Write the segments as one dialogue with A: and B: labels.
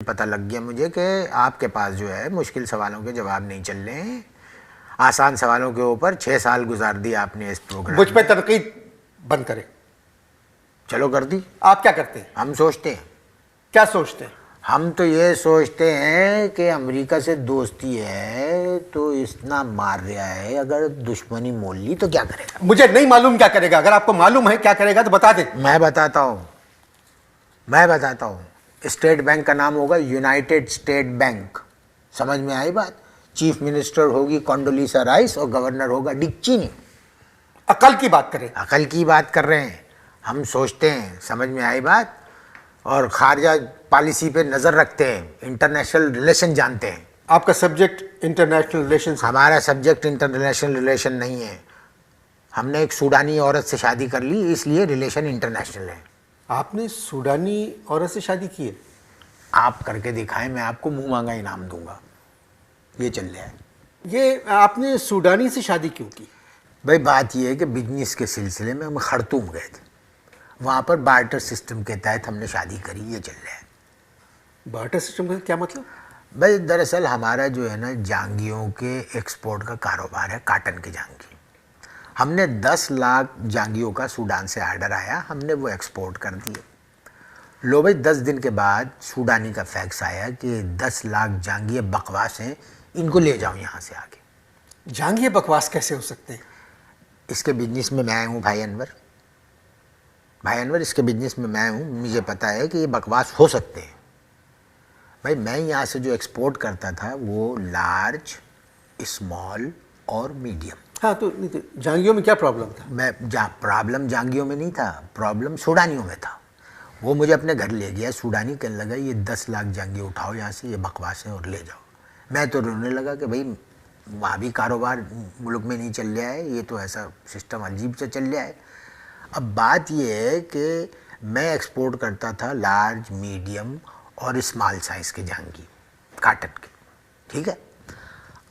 A: पता लग गया मुझे कि आपके पास जो है मुश्किल सवालों के जवाब नहीं चल रहे हैं। आसान सवालों के ऊपर 6 साल गुजार दिए आपने इस प्रोग्राम
B: मुझ पे
A: में।
B: तनकीद बंद करें।
A: चलो कर दी।
B: आप क्या करते हैं?
A: हम सोचते हैं,
B: क्या सोचते हैं?
A: हम तो ये सोचते हैं कि अमेरिका से दोस्ती है तो इतना मार रहा है, अगर दुश्मनी मोल ली तो क्या करेगा?
B: मुझे नहीं मालूम क्या करेगा। अगर आपको मालूम है क्या करेगा तो बता दें।
A: मैं बताता हूँ। स्टेट बैंक का नाम होगा यूनाइटेड स्टेट बैंक। समझ में आई बात? चीफ मिनिस्टर होगी कोंडोलीसा राइस और गवर्नर होगा डिक चेनी।
B: अकल की बात करें।
A: अकल की बात कर रहे हैं, हम सोचते हैं। समझ में आई बात? और खारजा पॉलिसी पे नज़र रखते हैं, इंटरनेशनल रिलेशन जानते हैं।
B: आपका सब्जेक्ट इंटरनेशनल रिलेशंस।
A: हमारा सब्जेक्ट इंटरनेशनल रिलेशन नहीं है। हमने एक सूडानी औरत से शादी कर ली, इसलिए रिलेशन इंटरनेशनल है।
B: आपने सूडानी औरत से शादी की है?
A: आप करके दिखाएं, मैं आपको मुंह मांगा इनाम दूंगा। ये चल रहा है।
B: ये आपने सूडानी से शादी क्यों की?
A: भाई बात ये है कि बिजनेस के सिलसिले में हम खर्तूम गए थे, वहाँ पर बार्टर सिस्टम के तहत हमने शादी करी। ये चल रहा है।
B: बार्टर सिस्टम का क्या मतलब?
A: भाई दरअसल हमारा जो है ना जांगियों के एक्सपोर्ट का कारोबार है, काटन की जांगी। हमने 10 लाख जांगियों का सूडान से आर्डर आया, हमने वो एक्सपोर्ट कर दिए। लो भाई 10 दिन के बाद सूडानी का फैक्स आया कि 10 लाख जांगिए बकवास हैं, इनको ले जाओ यहाँ से आगे।
B: जांगिए बकवास कैसे हो सकते हैं?
A: इसके बिजनेस में मैं आया हूँ भाई अनवर, इसके बिजनेस में मैं हूँ। मुझे पता है कि ये बकवास हो सकते हैं। भाई मैं यहाँ से जो एक्सपोर्ट करता था वो लार्ज, स्मॉल और मीडियम।
B: हाँ तो जांगियों में क्या प्रॉब्लम था?
A: प्रॉब्लम जांगियों में नहीं था, प्रॉब्लम सूडानियों में था। वो मुझे अपने घर ले गया, सूडानी कहने लगा ये 10 लाख जांगी उठाओ यहाँ से, ये बकवास है और ले जाओ। मैं तो रोने लगा कि भाई वहाँ भी कारोबार मुल्क में नहीं चल रहा है, ये तो ऐसा सिस्टम अजीब से चल रहा है। अब बात ये है कि मैं एक्सपोर्ट करता था लार्ज, मीडियम और स्मॉल साइज़ के जांगी काटन के, ठीक है।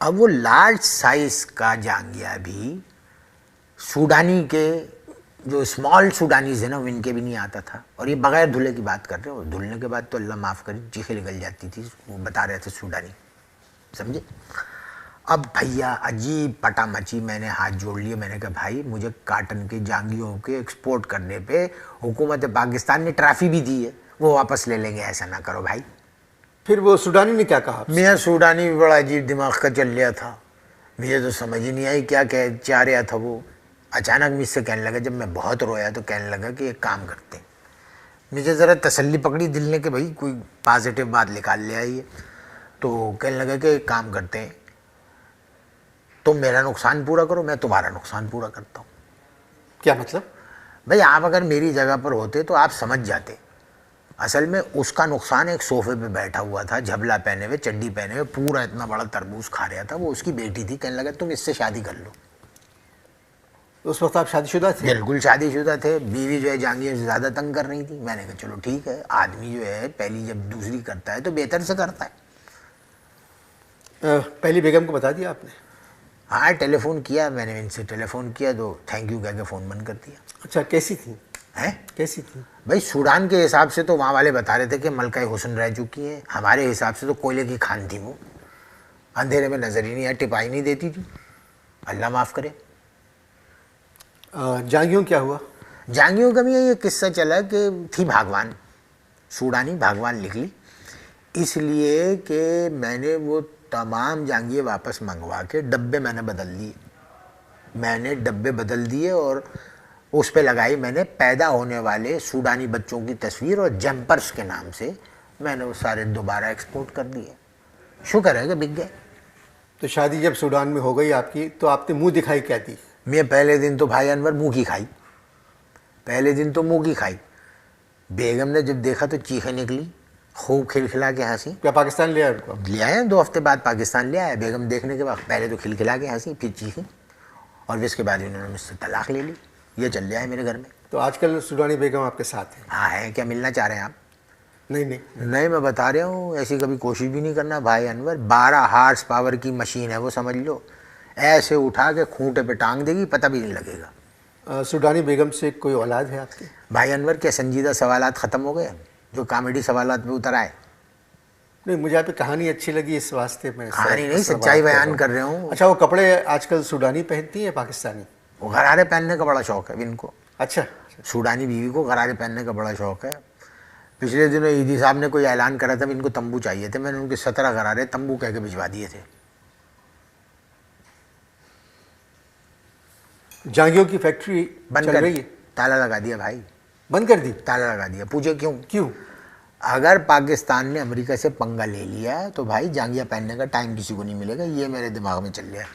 A: अब वो लार्ज साइज़ का जांगिया भी सूडानी के जो स्मॉल सूडानीज़ है ना, इनके भी नहीं आता था। और ये बगैर धुले की बात कर रहे हो, धुलने के बाद तो अल्लाह माफ़ करे चीखें निकल जाती थी। वो बता रहे थे सूडानी, समझे। अब भैया अजीब पटा मची, मैंने हाथ जोड़ लिए। मैंने कहा भाई मुझे काटन के जांगियों के एक्सपोर्ट करने पे हुकूमत पाकिस्तान ने ट्रॉफी भी दी है, वो वापस ले लेंगे, ऐसा ना करो भाई।
B: फिर वो सूडानी ने क्या कहा?
A: मियाँ सूडानी भी बड़ा अजीब दिमाग का चल रहा था, मुझे तो समझ ही नहीं आई क्या कह चाह रहा था वो। अचानक मुझसे कहने लगा, जब मैं बहुत रोया तो कहने लगा कि एक काम करते हैं। मुझे ज़रा तसल्ली पकड़ी दिल ने कि भाई कोई पॉजिटिव बात निकाल ले आई है। तो कहने लगा कि एक काम करते हैं, तुम मेरा नुकसान पूरा करो, मैं तुम्हारा नुकसान पूरा करता हूँ।
B: क्या मतलब?
A: भाई आप अगर मेरी जगह पर होते तो आप समझ जाते। असल में उसका नुकसान एक सोफे पे बैठा हुआ था, झबला पहने हुए, चड्डी पहने हुए, पूरा इतना बड़ा तरबूज खा रहा था। वो उसकी बेटी थी, कहने लगा तुम इससे शादी कर लो।
B: उस वक्त आप शादीशुदा थे?
A: बिल्कुल शादीशुदा थे। बीवी जो है जांगियों से ज़्यादा तंग कर रही थी। मैंने कहा चलो ठीक है, आदमी जो है पहली जब दूसरी करता है तो बेहतर से करता है।
B: पहली बेगम को बता दिया आपने?
A: हाँ टेलीफोन किया मैंने, इनसे टेलीफोन किया तो थैंक यू कह के फ़ोन बंद कर दिया।
B: अच्छा कैसी थी?
A: हैं
B: कैसी थी?
A: भाई सूडान के हिसाब से तो वहाँ वाले बता रहे थे कि मलका हुस्न रह चुकी है, हमारे हिसाब से तो कोयले की खान थी वो, अंधेरे में नज़र ही नहीं आया, टिपाई नहीं देती थी, अल्लाह माफ़ करे।
B: जांगियों क्या हुआ?
A: जांगियों का भी ये किस्सा चला कि थी भागवान, सूडानी भागवान लिख ली, इसलिए कि मैंने वो तमाम जांगिए वापस मंगवा के डब्बे मैंने बदल दिए और उस पे लगाई मैंने पैदा होने वाले सूडानी बच्चों की तस्वीर और जंपर्स के नाम से मैंने वो सारे दोबारा एक्सपोर्ट कर दिए। शुक्र है कि बिक गए।
B: तो शादी जब सूडान में हो गई आपकी तो आपने मुंह दिखाई क्या दी?
A: मैं पहले दिन तो भाई अनवर मुँह की खाई। बेगम ने जब देखा तो चीखें निकली, खूब खिलखिला के हंसी।
B: क्या पाकिस्तान ले आए उनको?
A: ले आए 2 हफ्ते बाद पाकिस्तान ले आया। बेगम देखने के बाद पहले तो खिलखिला के हंसी, फिर चीखी और इसके बाद इन्होंने मुझसे तलाक ले ली। ये चल रहा है मेरे घर में।
B: तो आजकल सूडानी बेगम आपके साथ है?
A: हाँ है। क्या मिलना चाह रहे हैं आप?
B: नहीं,
A: मैं बता रहा हूँ, ऐसी कभी कोशिश भी नहीं करना भाई अनवर। 12 हार्स पावर की मशीन है वो, समझ लो। ऐसे उठा के खूंटे पे टांग देगी, पता भी नहीं लगेगा।
B: सूडानी बेगम से कोई औलाद है आपकी?
A: भाई अनवर क्या संजीदा सवालात ख़त्म हो गए जो कॉमेडी सवालात में उतर आए?
B: नहीं, मुझे आपकी कहानी अच्छी लगी, इस वास्ते मैं
A: कहानी नहीं, सच्चाई बयान कर रहा हूँ।
B: अच्छा, वो कपड़े आजकल सूडानी पहनती है पाकिस्तानी?
A: वो गरारे पहनने का बड़ा शौक है इनको।
B: अच्छा,
A: सूडानी बीवी को गरारे पहनने का बड़ा शौक है। पिछले दिनों ईदी साहब ने कोई ऐलान करा था कि इनको तंबू चाहिए थे, मैंने उनके 17 गरारे तंबू कह के भिजवा दिए थे।
B: जांगियों की फैक्ट्री
A: बंद
B: चल
A: कर
B: रही है?
A: ताला लगा दिया भाई,
B: बंद कर दी?
A: ताला लगा दिया। पूछे क्यों?
B: क्यों?
A: अगर पाकिस्तान ने अमेरिका से पंगा ले लिया है तो भाई जांगिया पहनने का टाइम किसी को नहीं मिलेगा, ये मेरे दिमाग में चल गया।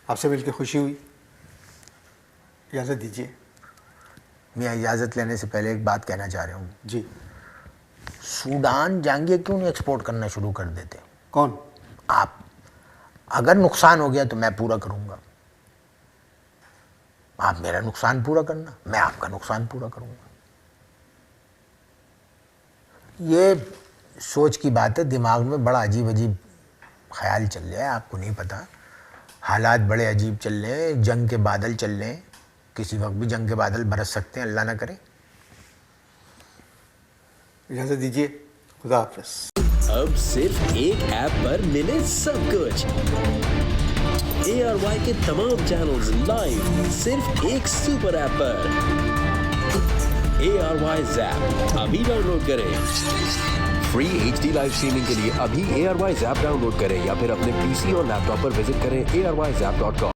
B: आपसे मिलकर खुशी हुई, इजाज़त दीजिए।
A: मैं इजाज़त लेने से पहले एक बात कहना चाह रहा हूँ।
B: जी।
A: सूडान जांगिया क्यों नहीं एक्सपोर्ट करना शुरू कर देते?
B: कौन?
A: आप। अगर नुकसान हो गया तो मैं पूरा करूँगा, आप मेरा नुकसान पूरा करना, मैं आपका नुकसान पूरा करूँगा। ये सोच की बात है, दिमाग में बड़ा अजीब अजीब ख्याल चल रहा है, आपको नहीं पता। हालात बड़े अजीब चल रहे हैं, जंग के बादल चल रहे हैं, किसी वक्त भी जंग के बादल बरस सकते हैं, अल्लाह ना करे।
B: इजाज़त दीजिए, खुदा हाफ़िज़।
C: अब सिर्फ एक ऐप पर मिले सब कुछ। ARY के तमाम चैनल्स लाइव सिर्फ एक सुपर ऐप पर। ARY Zap अभी डाउनलोड करें।
D: फ्री HD लाइव स्ट्रीमिंग के लिए अभी ARY Zap डाउनलोड करें या फिर अपने PC और लैपटॉप पर विजिट करें arYzap.com।